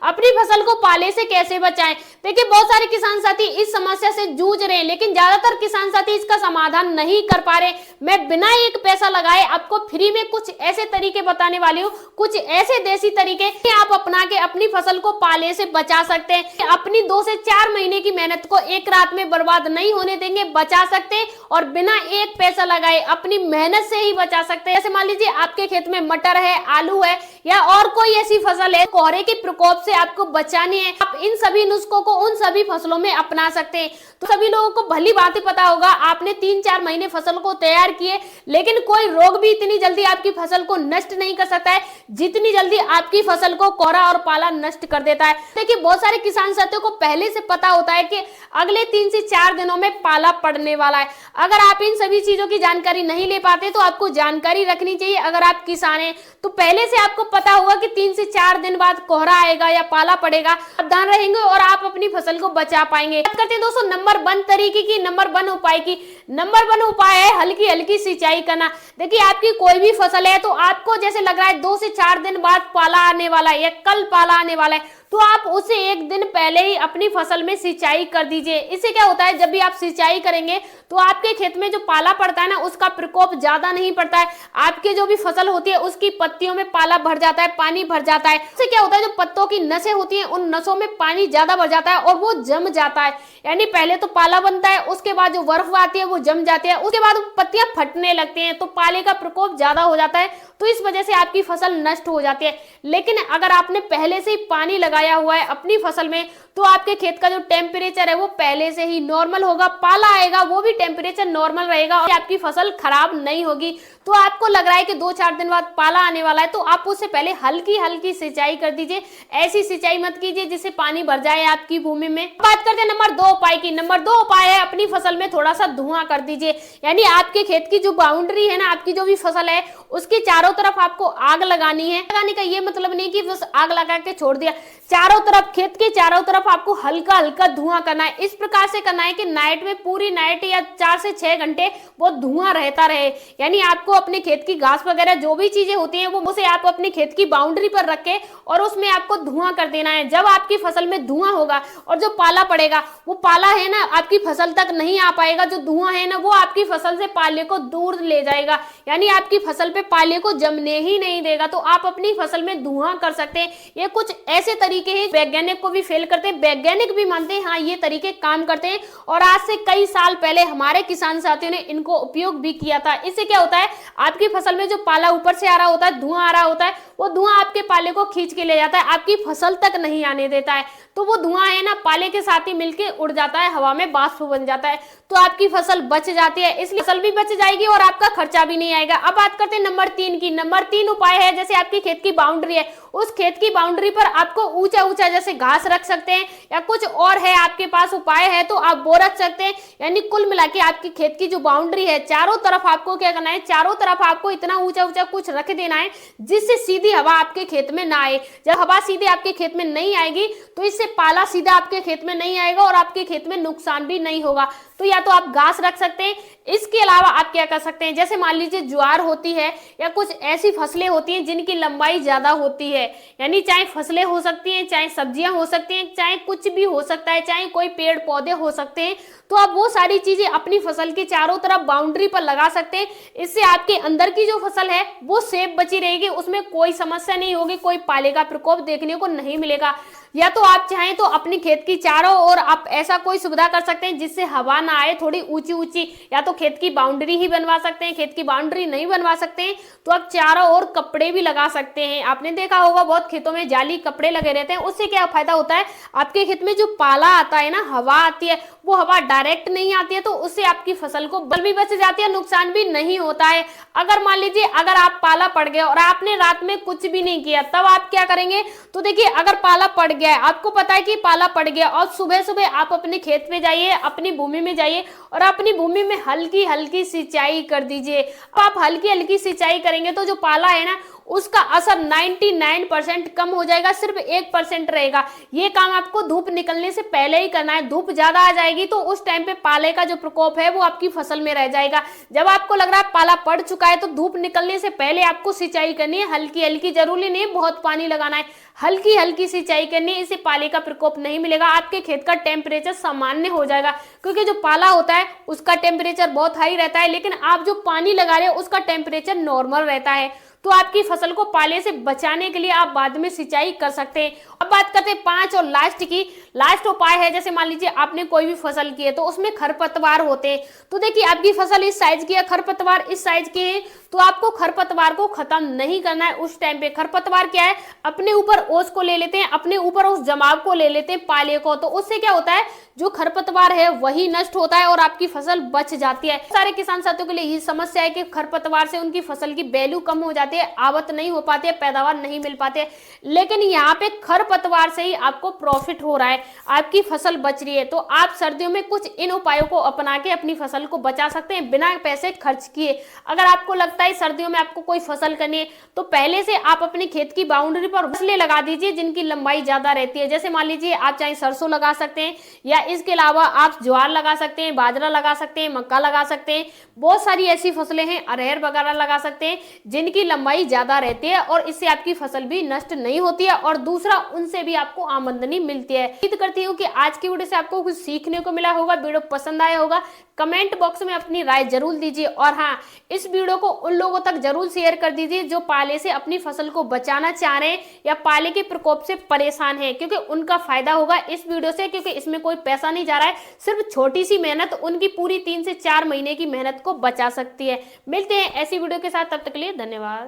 अपनी फसल को पाले से कैसे बचाएं। देखिए बहुत सारे किसान साथी इस समस्या से जूझ रहे हैं, लेकिन ज्यादातर किसान साथी इसका समाधान नहीं कर पा रहे। मैं बिना एक पैसा लगाए आपको फ्री में कुछ ऐसे तरीके बताने वाली हूँ, कुछ ऐसे देसी तरीके कि आप अपना के अपनी फसल को पाले से बचा सकते हैं। अपनी 2 से 4 महीने की मेहनत को एक रात में बर्बाद नहीं होने देंगे, बचा सकते हैं और बिना एक पैसा लगाए अपनी मेहनत से ही बचा सकते हैं। जैसे मान लीजिए आपके खेत में मटर है, आलू है या और कोई ऐसी फसल है, कोहरे के प्रकोप से आपको बचानी है, आप इन सभी नुस्खों को उन सभी फसलों में अपना सकते हैं। तो सभी लोगों को भली बात पता होगा, आपने 3-4 महीने फसल को तैयार किए, लेकिन कोई रोग भी इतनी जल्दी आपकी फसल को नष्ट नहीं कर सकता है जितनी जल्दी आपकी फसल को कोहरा और पाला नष्ट कर देता है। देखिए बहुत सारे किसान साथियों को पहले से पता होता है कि अगले 3 से 4 दिनों में पाला पड़ने वाला है। अगर आप इन सभी चीजों की जानकारी नहीं ले पाते तो आपको जानकारी रखनी चाहिए। अगर आप किसान हैं तो पहले से आपको पता होगा कि 3 से 4 दिन बाद कोहरा आएगा या पाला पड़ेगा, सावधान रहेंगे और आप अपनी फसल को बचा पाएंगे। बात करते हैं दोस्तों नंबर 1 तरीके की, नंबर 1 उपाय की। नंबर 1 उपाय है हल्की हल्की सिंचाई करना। देखिए आपकी कोई भी फसल है तो आपको जैसे लग रहा है 2 से 4 दिन बाद पाला आने वाला है या कल पाला आने वाला है, तो आप उसे एक दिन पहले ही अपनी फसल में सिंचाई कर दीजिए। इससे क्या होता है, जब भी आप सिंचाई करेंगे तो आपके खेत में जो पाला पड़ता है ना, उसका प्रकोप ज्यादा नहीं पड़ता है। आपके जो भी फसल होती है उसकी पत्तियों में पाला भर जाता है, पानी भर जाता है। इससे क्या होता है, जो पत्तों की नसें होती हैं उन नसों में पानी ज्यादा भर जाता है और वो जम जाता है। यानी पहले तो पाला बनता है, उसके बाद जो बर्फ आती है वो जम जाती है, उसके बाद पत्तियां फटने लगती हैं, तो पाले का प्रकोप ज्यादा हो जाता है, तो इस वजह से आपकी फसल नष्ट हो जाती है। लेकिन अगर आपने पहले से ही पानी लगाया हुआ है अपनी फसल में, तो आपके खेत का जो टेम्परेचर है वो पहले से ही नॉर्मल होगा, पाला आएगा वो भी टेम्परेचर नॉर्मल रहेगा और आपकी फसल खराब नहीं होगी। तो आपको लग रहा है कि 2-4 दिन बाद पाला आने वाला है, तो आप उससे पहले हल्की हल्की सिंचाई कर दीजिए। ऐसी सिंचाई मत कीजिए जिससे पानी भर जाए आपकी भूमि में। बात करते हैं नंबर 2 उपाय की। नंबर 2 उपाय है अपनी फसल में थोड़ा सा धुआं कर दीजिए। यानी आपके खेत की जो बाउंड्री है ना, आपकी जो भी फसल है उसके चारों तरफ आपको आग लगानी है। लगाने का ये मतलब नहीं कि बस आग लगा के छोड़ दिया, चारों तरफ, खेत के चारों तरफ आपको हल्का हल्का धुआं करना है। इस प्रकार से करना है कि नाइट में, पूरी नाइट या 4 से 6 घंटे वो धुआं रहता रहे। यानी आपको अपने खेत की घास वगैरह जो भी चीजें होती हैं वो उसे आप अपने खेत की बाउंड्री पर रख के और उसमें आपको धुआं कर देना है। जब आपकी फसल में धुआं होगा और जो पाला पड़ेगा, वो पाला है ना आपकी फसल तक नहीं आ पाएगा, जो धुआं है ना वो आपकी फसल से पाले को दूर ले जाएगा, यानी आपकी फसल पे पाले को जमने ही नहीं देगा। तो आप अपनी फसल में धुआं कर सकते हैं। ये कुछ ऐसे तरीके हैं, वैज्ञानिक को भी फेल करते हैं, वैज्ञानिक भी मानते हैं हाँ ये तरीके काम करते हैं, और आज से कई साल पहले हमारे किसान साथियों ने इनको उपयोग भी किया था। इससे क्या होता है, आपकी फसल में जो पाला ऊपर से आ रहा होता है, धुआं आ रहा होता है, वो धुआं आपके पाले को खींच के ले जाता है, आपकी फसल तक नहीं आने देता है। तो वो धुआं है ना पाले के साथ ही मिलके उड़ जाता है, हवा में बाष्प बन जाता है, तो आपकी फसल बच जाती है। इसलिए फसल भी बच जाएगी और आपका खर्चा भी नहीं आएगा। अब बात करते हैं नंबर 3 की। नंबर 3 उपाय है, जैसे आपकी खेत की बाउंड्री है, उस खेत की बाउंड्री पर आपको ऊंचा ऊंचा जैसे घास रख सकते हैं या कुछ और है आपके पास उपाय है तो आप वो रख सकते हैं। यानी कुल मिला के आपकी खेत की जो बाउंड्री है, चारों तरफ आपको क्या करना है, चारों तरफ आपको इतना ऊंचा ऊंचा कुछ रख देना है जिससे सीधी हवा आपके खेत में ना आए। जब हवा सीधे आपके खेत में नहीं आएगी तो इससे पाला सीधा आपके खेत में नहीं आएगा और आपके खेत में नुकसान भी नहीं होगा। तो या तो आप घास रख सकते हैं, इसके अलावा आप क्या कर सकते हैं, जैसे मान लीजिए ज्वार होती है या कुछ ऐसी फसलें होती हैं जिनकी लंबाई ज्यादा होती है, यानी चाहे फसलें हो सकती हैं, चाहे सब्जियां हो सकती हैं, चाहे कुछ भी हो सकता है, चाहे कोई पेड़ पौधे हो सकते हैं, तो आप वो सारी चीजें अपनी फसल के चारों तरफ बाउंड्री पर लगा सकते हैं। इससे आपके अंदर की जो फसल है वो सेफ बची रहेगी, उसमें कोई समस्या नहीं होगी, कोई पाले का प्रकोप देखने को नहीं मिलेगा। या तो आप चाहें तो अपनी खेत की चारों ओर आप ऐसा कोई सुविधा कर सकते हैं जिससे हवा ना आए, थोड़ी ऊंची ऊंची, या तो खेत की बाउंड्री ही बनवा सकते हैं। खेत की बाउंड्री नहीं बनवा सकते हैं तो आप चारों ओर कपड़े भी लगा सकते हैं। आपने देखा होगा बहुत खेतों में जाली कपड़े लगे रहते हैं, उससे क्या फायदा होता है, आपके खेत में जो पाला आता है ना, हवा आती है, वो हवा डायरेक्ट नहीं आती है, तो उससे आपकी फसल को बल भी बच जाती है, नुकसान भी नहीं होता है। अगर मान लीजिए अगर आप पाला पड़ गया और आपने रात में कुछ भी नहीं किया, तब आप क्या करेंगे, तो देखिए अगर पाला पड़ गया है, आपको पता है कि पाला पड़ गया, और सुबह सुबह आप अपने खेत में जाइए, अपनी भूमि में जाइए और अपनी भूमि में हल्की हल्की सिंचाई कर दीजिए। अब आप हल्की हल्की सिंचाई करेंगे तो जो पाला है ना उसका असर 99% कम हो जाएगा, सिर्फ 1% रहेगा। ये काम आपको धूप निकलने से पहले ही करना है। धूप ज्यादा आ जाएगी तो उस टाइम पे पाले का जो प्रकोप है वो आपकी फसल में रह जाएगा। जब आपको लग रहा है पाला पड़ चुका है तो धूप निकलने से पहले आपको सिंचाई करनी है, हल्की हल्की, जरूरी नहीं बहुत पानी लगाना है, हल्की हल्की सिंचाई करनी है। इससे पाले का प्रकोप नहीं मिलेगा, आपके खेत का टेम्परेचर सामान्य हो जाएगा। क्योंकि जो पाला होता है उसका टेम्परेचर बहुत हाई रहता है, लेकिन आप जो पानी लगा रहे हो उसका टेम्परेचर नॉर्मल रहता है। तो आपकी फसल को पाले से बचाने के लिए आप बाद में सिंचाई कर सकते हैं। अब बात करते हैं 5 और लास्ट की। लास्ट उपाय है, जैसे मान लीजिए आपने कोई भी फसल की है तो उसमें खरपतवार होते हैं। तो देखिए आपकी फसल इस साइज की है, खरपतवार इस साइज के हैं, तो आपको खरपतवार को खत्म नहीं करना है उस टाइम पे। खरपतवार क्या है, अपने ऊपर ओस को ले लेते हैं, अपने ऊपर उस जमाव को ले लेते हैं पाले को, तो उससे क्या होता है जो खरपतवार है वही नष्ट होता है और आपकी फसल बच जाती है। सारे किसान साथियों के लिए यही समस्या है कि खरपतवार से उनकी फसल की वैल्यू कम हो जाती है, आवक नहीं हो पाती है, पैदावार नहीं मिल पाती है। लेकिन यहाँ पे खरपतवार से ही आपको प्रॉफिट हो रहा है, आपकी फसल बच रही है। तो आप सर्दियों में कुछ इन उपायों को अपना के अपनी फसल को बचा सकते हैं बिना पैसे खर्च किए। अगर आपको लगता है सर्दियों में आपको कोई फसल करनी है तो पहले से आप अपने खेत की बाउंड्री पर फसलें लगा दीजिए जिनकी लंबाई ज्यादा रहती है। जैसे मान लीजिए आप चाहे सरसों लगा सकते हैं, या इसके अलावा आप ज्वार लगा सकते हैं, बाजरा लगा सकते हैं, मक्का लगा सकते हैं। बहुत सारी ऐसी फसलें हैं, अरहर वगैरह लगा सकते हैं जिनकी लंबाई ज्यादा रहती है और इससे आपकी फसल भी नष्ट नहीं होती है और दूसरा उनसे भी आपको आमदनी मिलती है। उम्मीद करती हूँ कि आज की वीडियो से आपको कुछ सीखने को मिला होगा, वीडियो पसंद आया होगा। कमेंट बॉक्स में अपनी राय जरूर दीजिए और हाँ, इस वीडियो को उन लोगों तक जरूर शेयर कर दीजिए जो पाले से अपनी फसल को बचाना चाह रहे हैं या पाले के प्रकोप से परेशान हैं, क्योंकि उनका फायदा होगा इस वीडियो से। क्योंकि इसमें कोई पैसा नहीं जा रहा है, सिर्फ छोटी सी मेहनत उनकी पूरी 3 से 4 महीने की मेहनत को बचा सकती है। मिलते हैं ऐसी वीडियो के साथ, तब तक के लिए धन्यवाद।